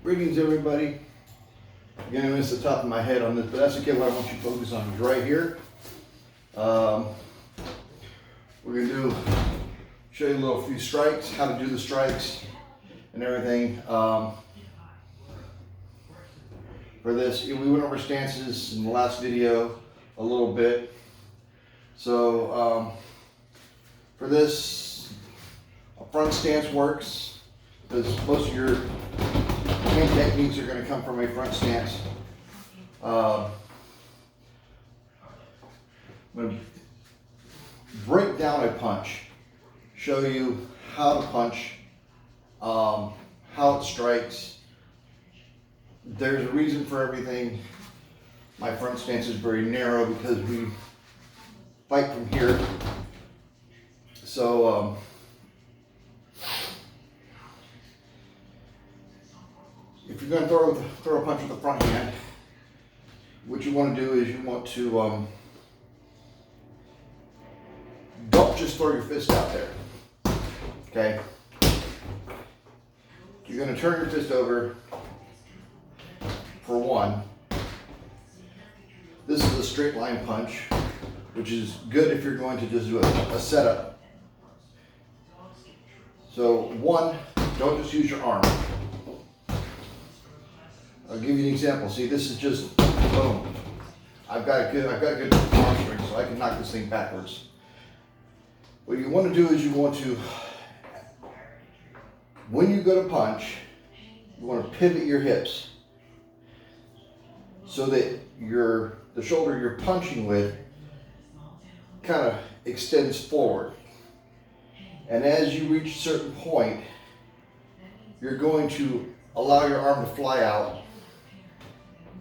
Greetings, everybody. Again, I missed the top of my head on this, but that's okay. What I want you to focus on is right here. We're gonna show you a few strikes, how to do the strikes and everything. For this, we went over stances in the last video a little bit. So for this, a front stance works because most of your hand techniques are going to come from a front stance. I'm going to break down a punch, show you how to punch, how it strikes. There's a reason for everything. My front stance is very narrow because we fight from here. So if you're going to throw a punch with the front hand, what you want to do is you want to don't just throw your fist out there. Okay? You're going to turn your fist over for one. This is a straight line punch, which is good if you're going to just do a setup. So one, don't just use your arm. I'll give you an example. See, this is just boom. I've got good arm strength, so I can knock this thing backwards. What you want to do is you want to, when you go to punch, you want to pivot your hips so that the shoulder you're punching with kind of extends forward. And as you reach a certain point, you're going to allow your arm to fly out.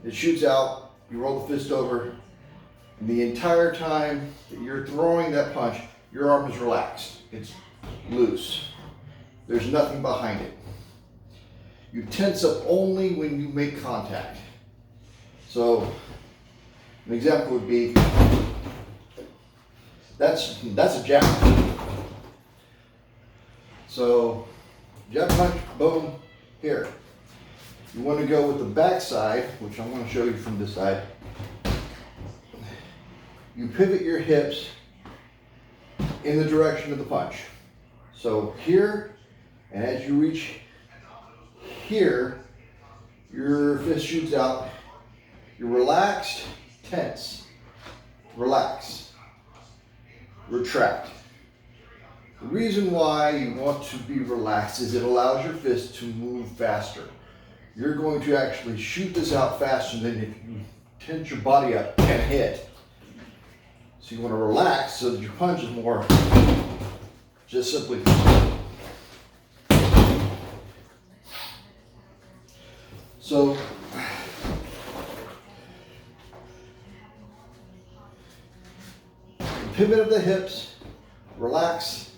It shoots out, you roll the fist over, and the entire time that you're throwing that punch, your arm is relaxed. It's loose. There's nothing behind it. You tense up only when you make contact. So, an example would be, that's a jab. So, jab punch, boom, here. You want to go with the back side, which I'm going to show you from this side. You pivot your hips in the direction of the punch. So here, and as you reach here, your fist shoots out. You're relaxed, tense, relax, retract. The reason why you want to be relaxed is it allows your fist to move faster. You're going to actually shoot this out faster than if you tense your body up and hit. So you want to relax so that your punch is more just simply. So pivot of the hips, relax,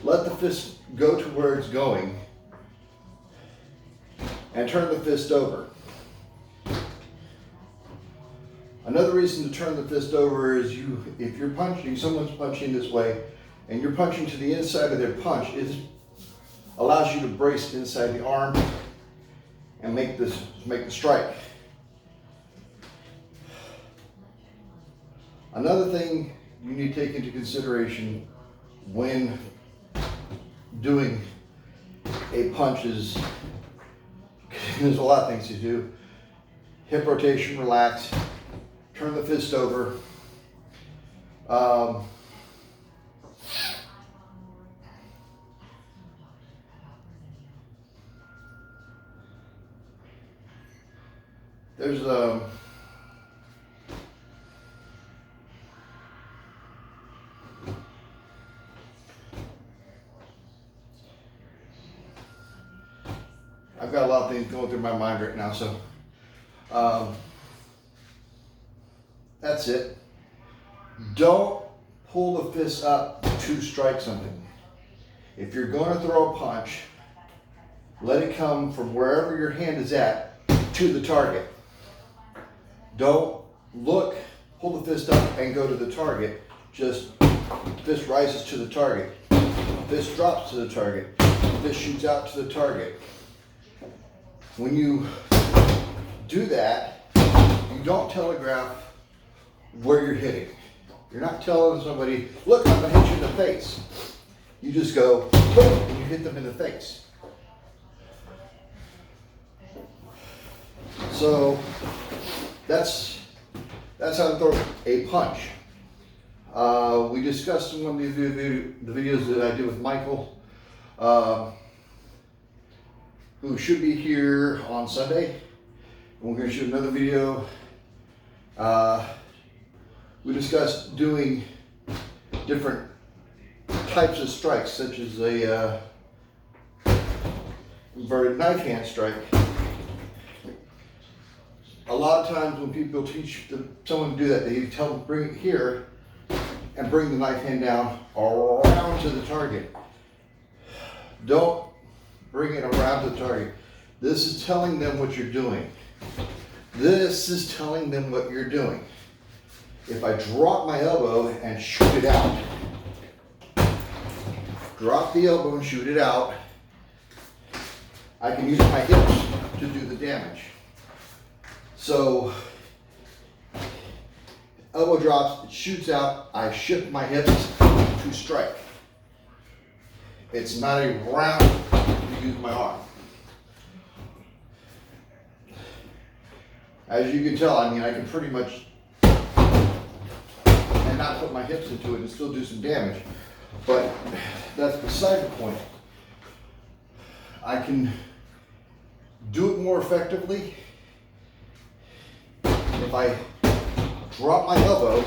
let the fist go to where it's going, and turn the fist over. Another reason to turn the fist over is if you're punching, someone's punching this way, and you're punching to the inside of their punch, it allows you to brace inside the arm and make the strike. Another thing you need to take into consideration when doing a punch is, there's a lot of things to do. Hip rotation, relax. Turn the fist over. There's I've got a lot of things going through my mind right now, so that's it. Don't pull the fist up to strike something. If you're going to throw a punch, let it come from wherever your hand is at to the target. Don't pull the fist up and go to the target. Just fist rises to the target. Fist drops to the target. Fist shoots out to the target. when you do that, you don't telegraph where you're hitting. You're not telling somebody, look, I'm gonna hit you in the face. You just go, boom, and you hit them in the face. So that's how to throw a punch. We discussed in one of the videos that I did with Michael, who should be here on Sunday. We're going to shoot another video. We discussed doing different types of strikes, such as a inverted knife hand strike. A lot of times when people teach someone to do that, they tell them bring it here and bring the knife hand down around to the target. Don't bring it around to the target. This is telling them what you're doing. This is telling them what you're doing. If I drop my elbow and shoot it out, drop the elbow and shoot it out, I can use my hips to do the damage. So, elbow drops, it shoots out, I shift my hips to strike. It's not a round to use my arm. As you can tell, I mean, I can pretty much and not put my hips into it and still do some damage. But that's beside the point. I can do it more effectively if I drop my elbow,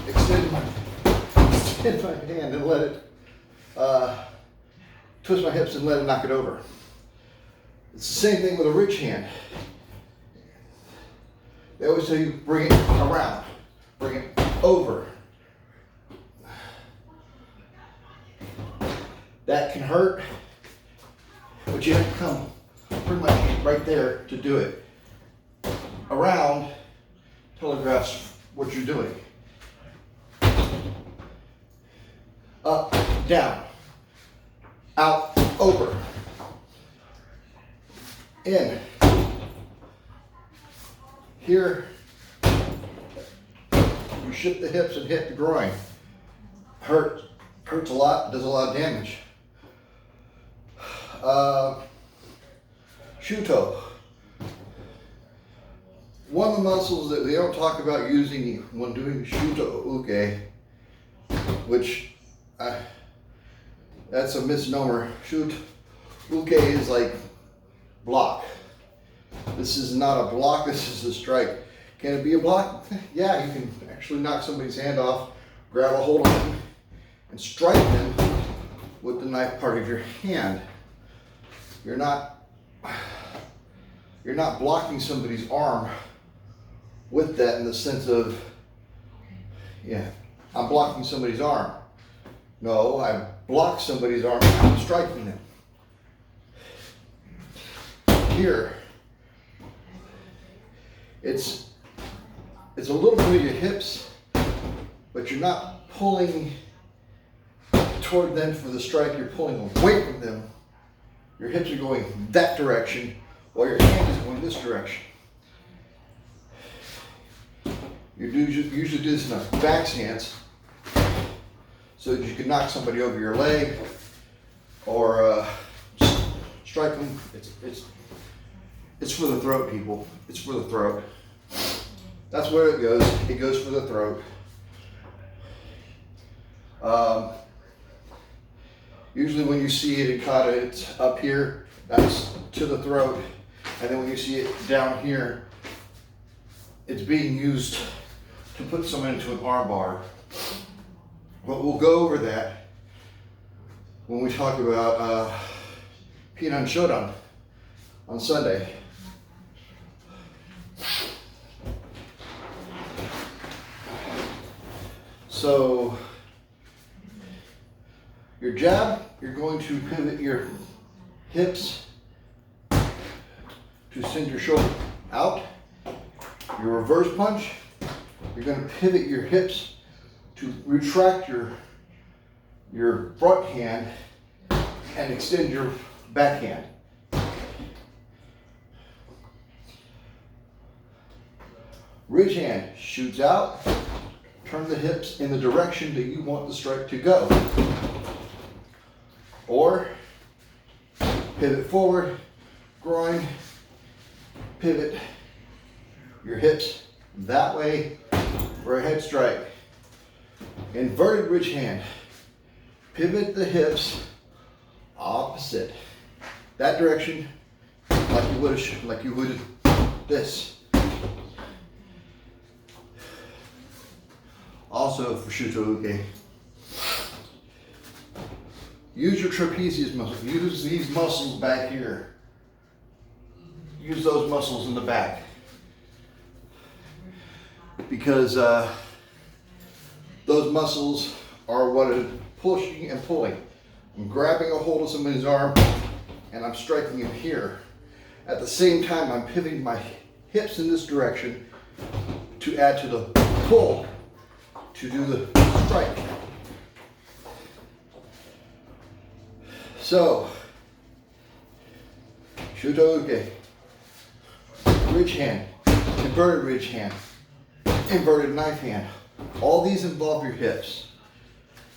extend my hand and let it twist my hips and let it knock it over. It's the same thing with a ridge hand. They always tell you bring it around, bring it over. That can hurt, but you have to come pretty much right there to do it. Around telegraphs what you're doing. Up, down, out, over, in. Here, you shift the hips and hit the groin. Hurts a lot, does a lot of damage. Shuto. One of the muscles that they don't talk about using when doing Shuto Uke, which that's a misnomer. Shuto Uke is like block. This is not a block, this is a strike. Can it be a block? Yeah, you can actually knock somebody's hand off, grab a hold of them, and strike them with the knife part of your hand. You're not blocking somebody's arm with that in the sense of, yeah, I'm blocking somebody's arm. No, I block somebody's arm and I'm striking them. Here, it's a little bit of your hips, but you're not pulling toward them for the strike, you're pulling away from them. Your hips are going that direction while your hand is going this direction. You usually do this in a back stance so that you can knock somebody over your leg or strike them. It's for the throat, people. It's for the throat. That's where it goes. It goes for the throat. Usually when you see it in kata, it's up here, that's to the throat. And then when you see it down here, it's being used to put someone into an arm bar. But we'll go over that when we talk about Pinan Shodan on Sunday. So, your jab, you're going to pivot your hips to send your shoulder out. Your reverse punch, you're going to pivot your hips to retract your front hand and extend your back hand. Ridge hand shoots out, turn the hips in the direction that you want the strike to go. Or pivot forward, groin, pivot your hips that way for a head strike. Inverted ridge hand. Pivot the hips opposite. That direction, like you would this. Also for Shuto Uke. Use your trapezius muscle. Use these muscles back here. Use those muscles in the back. Because those muscles are what are pushing and pulling. I'm grabbing a hold of somebody's arm and I'm striking him here. At the same time, I'm pivoting my hips in this direction to add to the pull to do the strike. So, Shuto Uke, ridge hand, inverted ridge hand, inverted knife hand. All these involve your hips.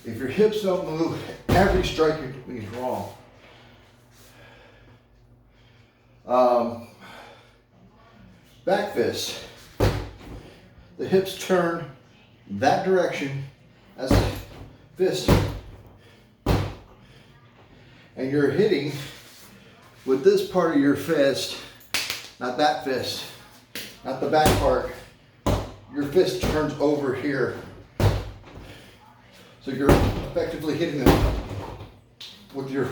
If your hips don't move, every strike you're doing is wrong. Back fist. The hips turn that direction as a fist. And you're hitting with this part of your fist, not that fist, not the back part. Your fist turns over here. So you're effectively hitting them with your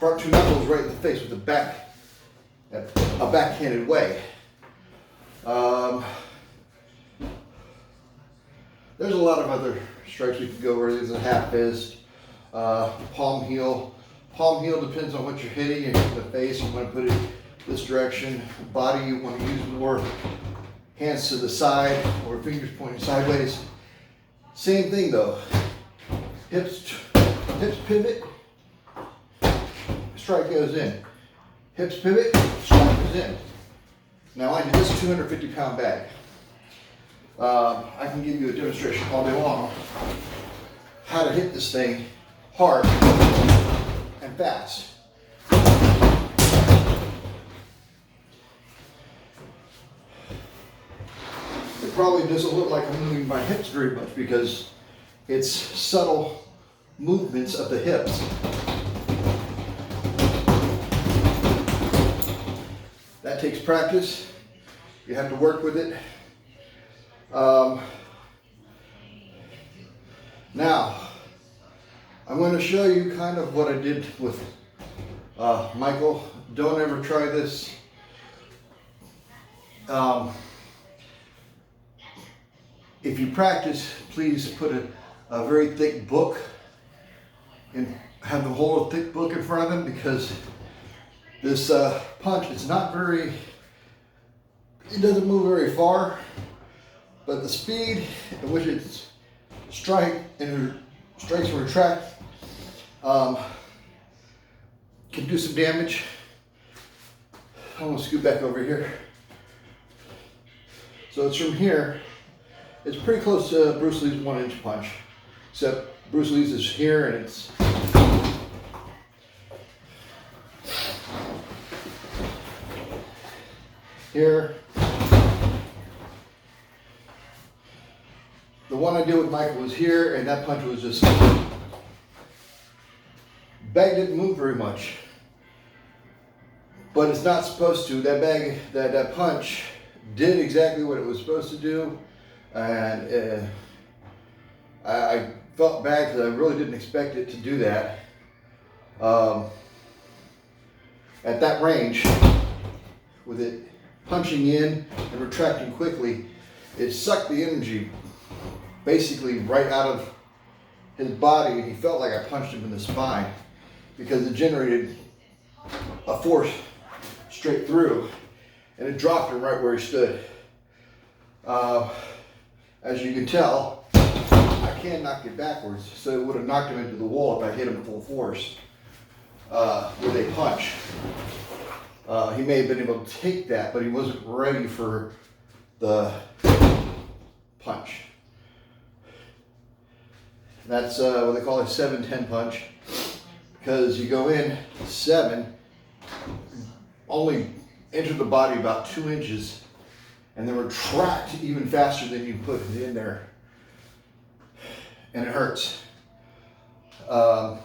front two knuckles right in the face with a backhanded way. There's a lot of other strikes we can go over. There's a half fist, palm heel. Palm heel depends on what you're hitting. If it's the face, you want to put it this direction. Body, you want to use more hands to the side or fingers pointing sideways. Same thing though. Hips pivot, strike goes in. Hips pivot, strike goes in. Now I do this 250-pound bag. I can give you a demonstration all day long how to hit this thing hard and fast. It probably doesn't look like I'm moving my hips very much because it's subtle movements of the hips. That takes practice. You have to work with it. Now, I'm going to show you kind of what I did with Michael. Don't ever try this. If you practice, please put a very thick book and have the whole thick book in front of them, because this punch, it's not very, it doesn't move very far, but the speed at which it's strikes and retract can do some damage. I'm gonna scoot back over here. So it's from here. It's pretty close to Bruce Lee's 1-inch punch, except Bruce Lee's is here and it's here. The one I did with Michael was here, and that punch was just, bag didn't move very much, but it's not supposed to. That punch did exactly what it was supposed to do, and I felt bad because I really didn't expect it to do that. At that range, with it punching in and retracting quickly, it sucked the energy basically right out of his body, and he felt like I punched him in the spine because it generated a force straight through, and it dropped him right where he stood. As you can tell, I can't knock it backwards, so it would have knocked him into the wall if I hit him full force with a punch. He may have been able to take that, but he wasn't ready for the punch. That's what they call a 7-10 punch, because you go in 7, only enter the body about 2 inches, and then retract even faster than you put it in there, and it hurts. It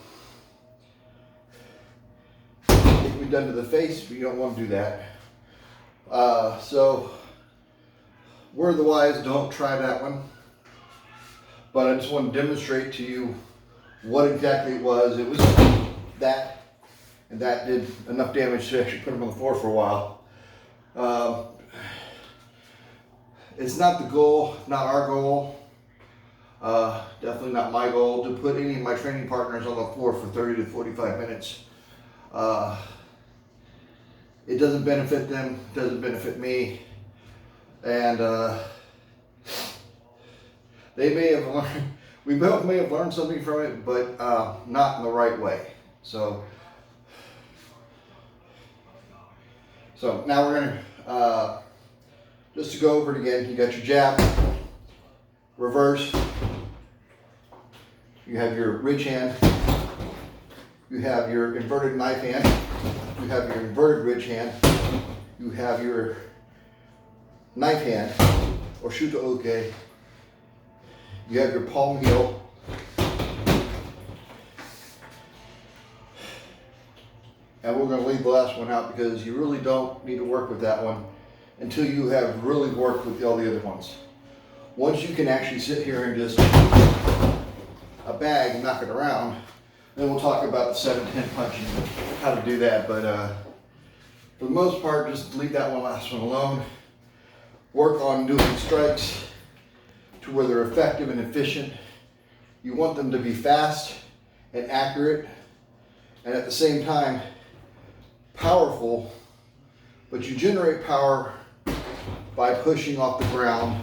can be done to the face, but you don't want to do that. So, word of the wise, don't try that one. But I just want to demonstrate to you what exactly it was. It was that, and that did enough damage to actually put him on the floor for a while. It's not the goal, not our goal, definitely not my goal to put any of my training partners on the floor for 30 to 45 minutes. It doesn't benefit them, it doesn't benefit me, and they may have learned, we both may have learned something from it, but not in the right way. So now we're gonna, just to go over it again, you got your jab, reverse, you have your ridge hand, you have your inverted knife hand, you have your inverted ridge hand, you have your knife hand, or shuto oke, you have your palm heel, and we're going to leave the last one out because you really don't need to work with that one until you have really worked with all the other ones. Once you can actually sit here and just a bag and knock it around, then we'll talk about the 7-10 punch and how to do that. But for the most part, just leave that last one alone. Work on doing strikes to where they're effective and efficient. You want them to be fast and accurate, and at the same time powerful, but you generate power by pushing off the ground.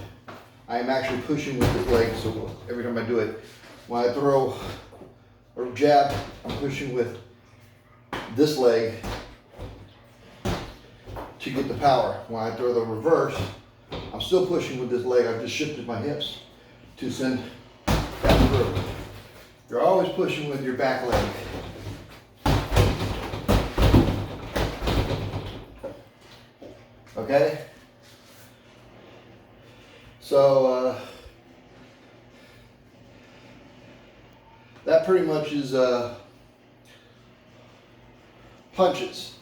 I am actually pushing with this leg, so every time I do it, when I throw or jab, I'm pushing with this leg to get the power. When I throw the reverse, I'm still pushing with this leg. I've just shifted my hips to send that through. You're always pushing with your back leg. Okay? So, that pretty much is punches,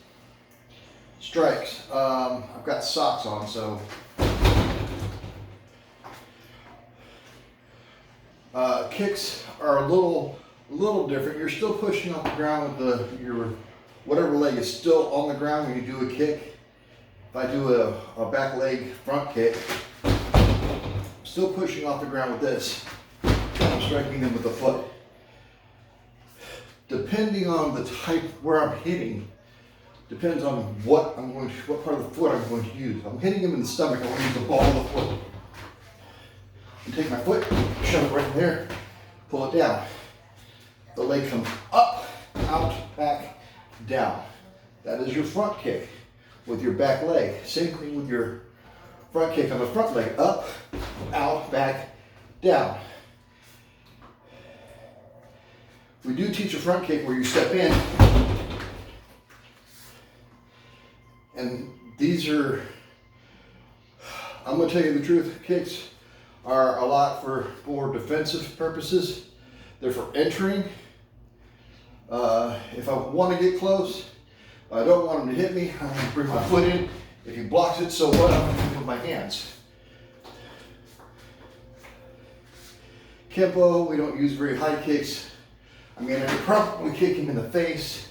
strikes. I've got socks on, so kicks are a little different. You're still pushing off the ground with your whatever leg is still on the ground when you do a kick. If I do a back leg front kick, I'm still pushing off the ground with this. I'm striking them with the foot. Depending on the type where I'm hitting, depends on what part of the foot I'm going to use. If I'm hitting him in the stomach, I want to use the ball of the foot. And take my foot, shove it right in there, pull it down. The leg comes up, out, back, down. That is your front kick with your back leg. Same thing with your front kick on the front leg. Up, out, back, down. We do teach a front kick where you step in, and these are, I'm going to tell you the truth, kicks are a lot for more defensive purposes. They're for entering. If I want to get close, I don't want him to hit me, I'm going to bring my foot in. If he blocks it, so what? I'm going to do it with my hands. Kempo, we don't use very high kicks. I mean, I could probably kick him in the face,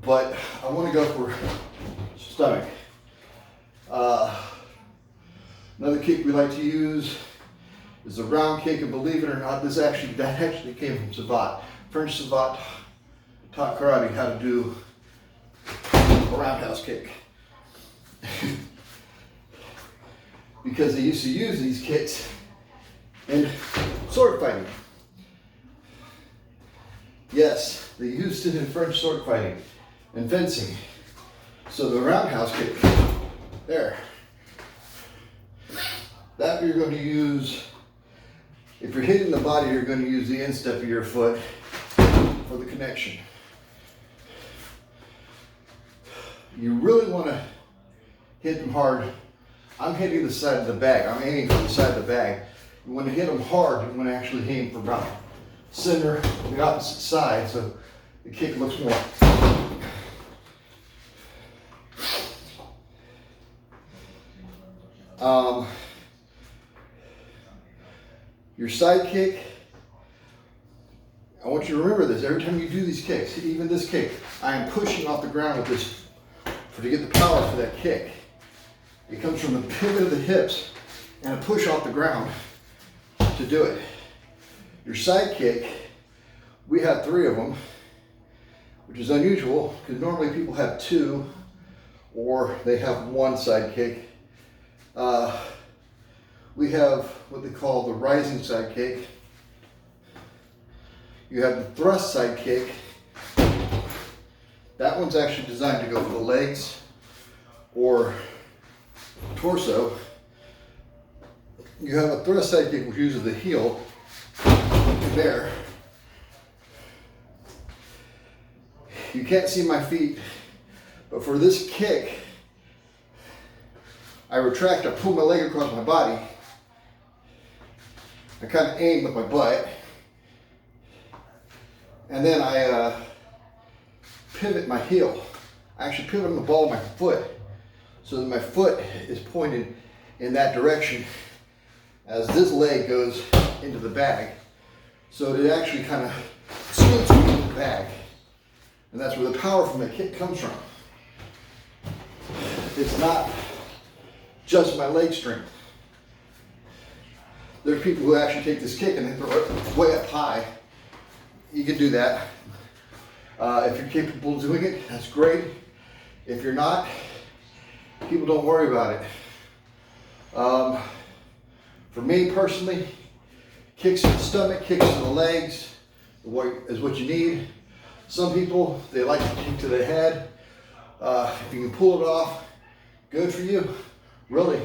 but I want to go for stomach. Another kick we like to use is the round kick, and believe it or not, that actually came from Savate. French Savate taught karate how to do a roundhouse kick. Because they used to use these kicks in sword fighting. Yes, they used it in French sword fighting and fencing. So the roundhouse kick, there. That you're going to use, if you're hitting the body, you're going to use the instep of your foot for the connection. You really want to hit them hard. I'm hitting the side of the bag. I'm aiming for the side of the bag. You want to hit them hard. You want to actually aim for about center, the opposite side, so the kick looks more. Your side kick, I want you to remember this. Every time you do these kicks, even this kick, I am pushing off the ground with this to get the power for that kick. It comes from the pivot of the hips and a push off the ground to do it. Your side kick, we have 3 of them, which is unusual because normally people have 2 or they have 1 side kick. We have what they call the rising side kick. You have the thrust side kick. That one's actually designed to go for the legs or torso. You have a thrust side kick which uses the heel there. You can't see my feet, but for this kick, I retract, I pull my leg across my body. I kind of aim with my butt. And then I pivot my heel. I actually pivot on the ball of my foot so that my foot is pointed in that direction as this leg goes into the bag. So it actually kind of scoots me into the bag. And that's where the power from the kick comes from. It's not just my leg strength. There's people who actually take this kick and they throw it way up high. You can do that. If you're capable of doing it, that's great. If you're not, people don't worry about it. For me personally, kicks to the stomach, kicks to the legs is what you need. Some people, they like to kick to the head. If you can pull it off, good for you. Really,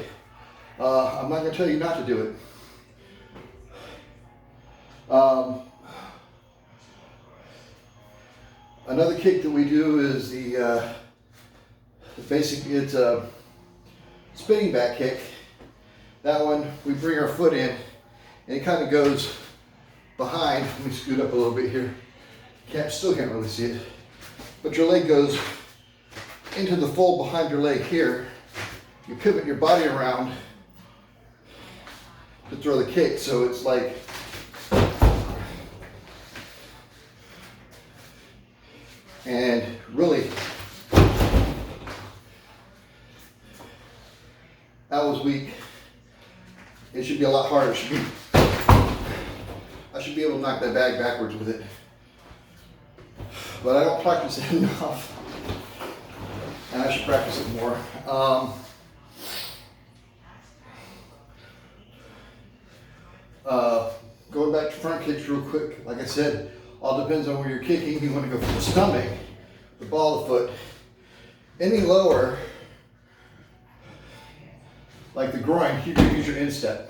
I'm not going to tell you not to do it. Another kick that we do is basically it's a spinning back kick. That one, we bring our foot in and it kind of goes behind. Let me scoot up a little bit here. Still can't really see it. But your leg goes into the fold behind your leg here. You pivot your body around to throw the kick. So it's like and really, that was weak. It should be a lot harder. I should be able to knock that bag backwards with it. But I don't practice it enough. And I should practice it more. Going back to front kicks real quick, like I said, all depends on where you're kicking. You want to go for the stomach, the ball of the foot. Any lower, like the groin, you can use your instep.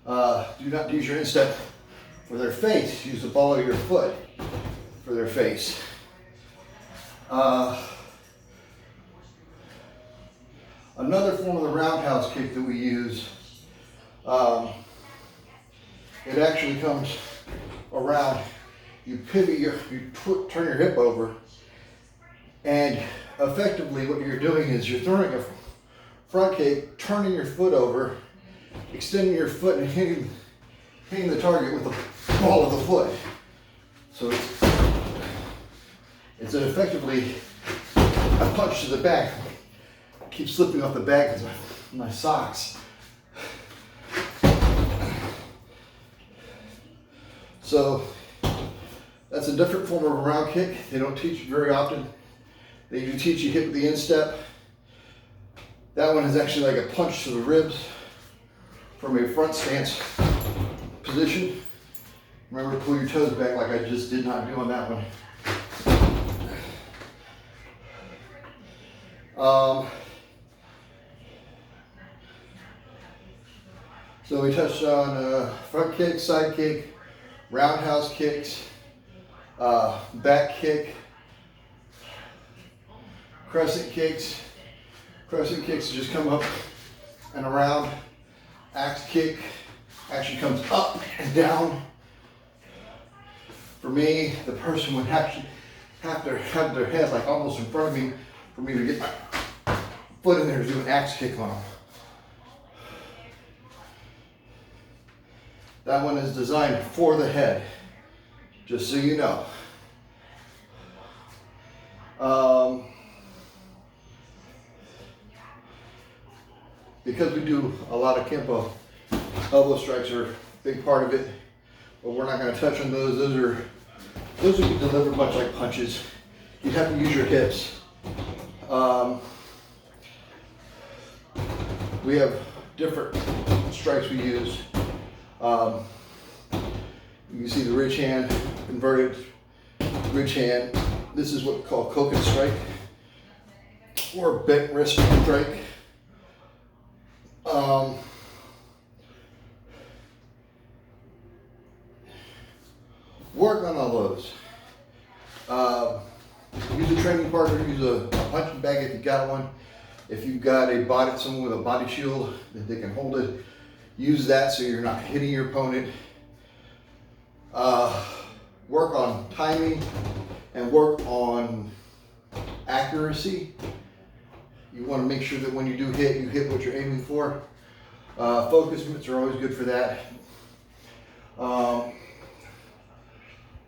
Do not use your instep for their face. Use the ball of your foot for their face. Another form of the roundhouse kick that we use, it actually comes around. You pivot turn your hip over, and effectively what you're doing is you're throwing a front kick, turning your foot over, extending your foot and hitting the target with the ball of the foot. So it's effectively a punch to the back. I keep slipping off the back because of my socks. So that's a different form of a round kick. They don't teach it very often. They do teach you hit with the instep. That one is actually like a punch to the ribs from a front stance position. Remember to pull your toes back like I just did not do on that one. So we touched on front kick, side kick, roundhouse kicks, back kick, crescent kicks. Crescent kicks just come up and around. Axe kick actually comes up and down. For me, the person would actually have to have their head like almost in front of me for me to get my foot in there to do an axe kick on them. That one is designed for the head, just so you know. Because we do a lot of Kempo, elbow strikes are a big part of it, but we're not going to touch on those. Those would be delivered much like punches. You have to use your hips. We have different strikes we use. You can see the ridge hand, inverted ridge hand. This is what we call coconut strike or bent wrist strike. Work on all those. Use a training partner, use a punching bag if you got one. If you've got someone with a body shield that they can hold it, use that so you're not hitting your opponent. Work on timing and work on accuracy. You want to make sure that when you do hit, you hit what you're aiming for. Focus mitts are always good for that.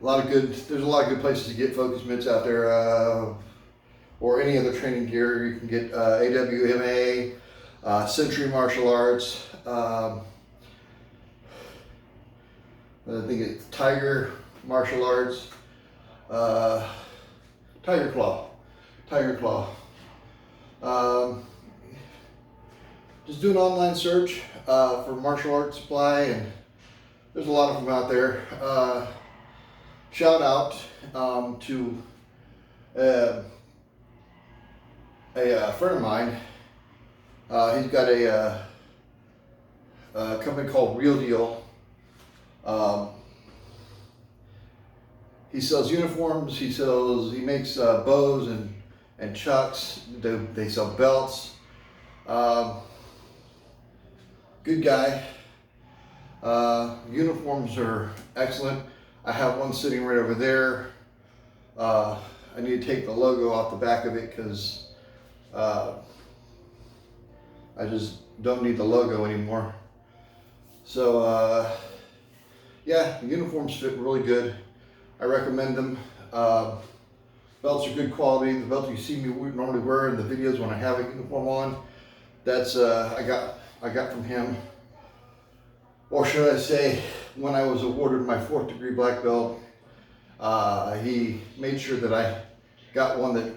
There's a lot of good places to get focus mitts out there, or any other training gear. You can get AWMA, Century Martial Arts. I think it's Tiger Martial Arts, Tiger Claw. Just do an online search for martial arts supply, and there's a lot of them out there. Shout out to a friend of mine. He's got a company called Real Deal. He sells uniforms. He makes bows and chucks. They sell belts. Good guy. Uniforms are excellent. I have one sitting right over there. I need to take the logo off the back of it because I just don't need the logo anymore. So yeah, the uniforms fit really good. I recommend them. Belts are good quality. The belt you see me normally wear in the videos when I have a uniform on, that's I got from him. Or should I say, when I was awarded my 4th degree black belt, he made sure that I got one that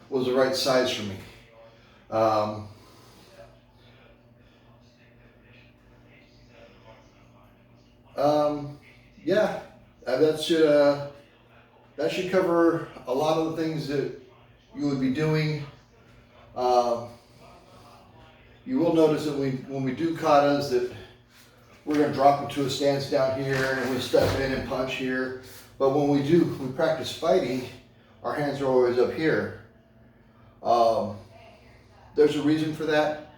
was the right size for me. Yeah, that should cover a lot of the things that you would be doing. You will notice that when we do katas that we're going to drop into a stance down here and we step in and punch here. But when we practice fighting, our hands are always up here. There's a reason for that.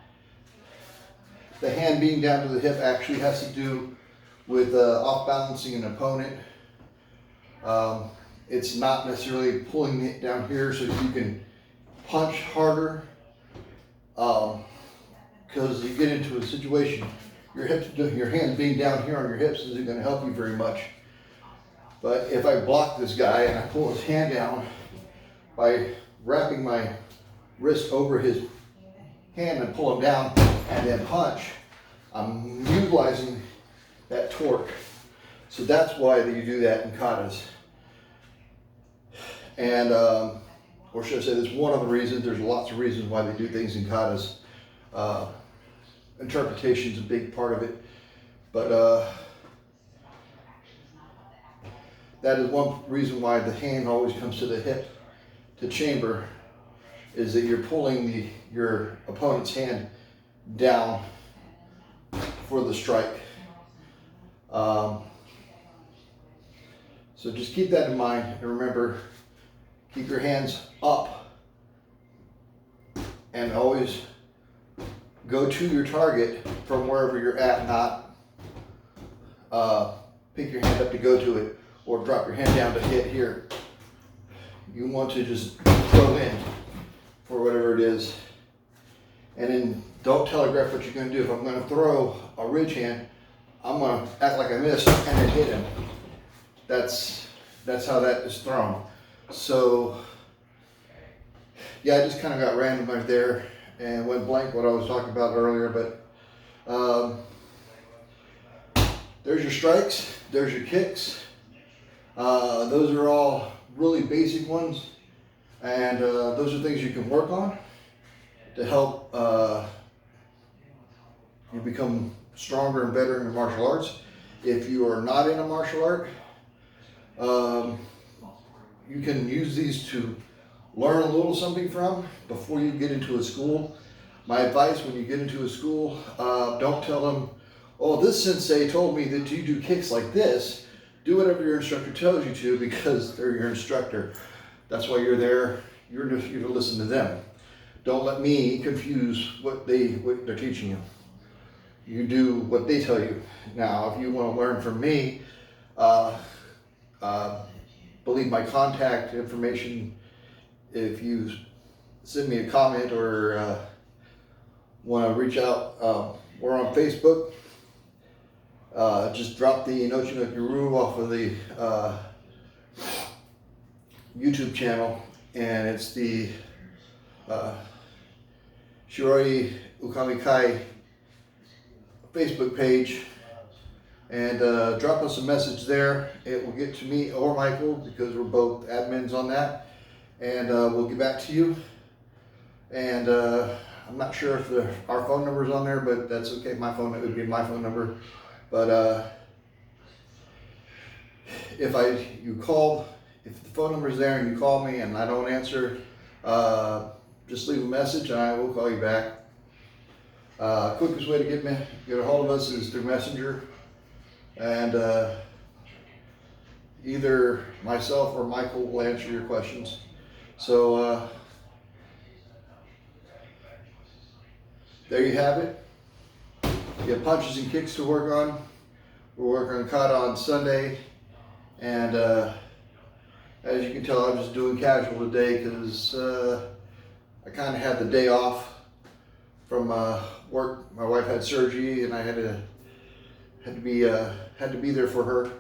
The hand being down to the hip actually has to do with off balancing an opponent. It's not necessarily pulling it down here so you can punch harder. Because you get into a situation, your hands being down here on your hips isn't going to help you very much. But if I block this guy and I pull his hand down by wrapping my wrist over his hand and pull him down and then punch, I'm utilizing that torque. So that's why you do that in katas. And, or should I say, there's one of the reasons. There's lots of reasons why they do things in katas. Interpretation is a big part of it, but that is one reason why the hand always comes to the hip to chamber, is that you're pulling your opponent's hand down for the strike. So just keep that in mind, and remember, keep your hands up and always go to your target from wherever you're at, not pick your hand up to go to it or drop your hand down to hit here. You want to just throw in for whatever it is. And then don't telegraph what you're going to do. If I'm going to throw a ridge hand, I'm going to act like I missed and then hit him. That's how that is thrown. So yeah, I just kind of got random right there and went blank what I was talking about earlier, but there's your strikes, there's your kicks. Those are all really basic ones, and those are things you can work on to help you become stronger and better in martial arts. If you are not in a martial art, you can use these to learn a little something from before you get into a school. My advice when you get into a school, don't tell them, oh, this sensei told me that you do kicks like this. Do whatever your instructor tells you to, because they're your instructor. That's why you're there. You're to listen to them. Don't let me confuse what they're teaching you. You do what they tell you. Now, if you want to learn from me, believe my contact information. If you send me a comment or want to reach out, we're on Facebook. Just drop the Inochi no Guru off of the YouTube channel, and it's the Shiroi Ukami Kai Facebook page, and drop us a message there. It will get to me or Michael, because we're both admins on that, and we'll get back to you. And I'm not sure if our phone number is on there, but that's okay. It would be my phone number. But if the phone number is there and you call me and I don't answer, just leave a message and I will call you back. Quickest way to get a hold of us is through Messenger, and either myself or Michael will answer your questions. So there you have it. You have punches and kicks to work on. We're working on kata on Sunday, and as you can tell, I'm just doing casual today because I kind of had the day off from work. My wife had surgery, and I had to be there for her.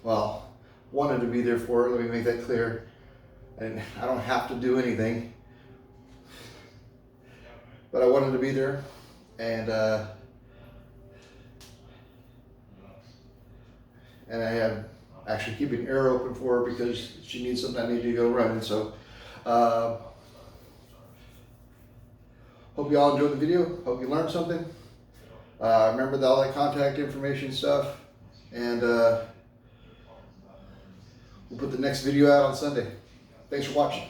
Well, wanted to be there for her. Let me make that clear. And I don't have to do anything, but I wanted to be there. And I have actually keeping an ear open for her because she needs something. I need to go running. So hope you all enjoyed the video. Hope you learned something. Remember all that contact information stuff, and we'll put the next video out on Sunday. Thanks for watching.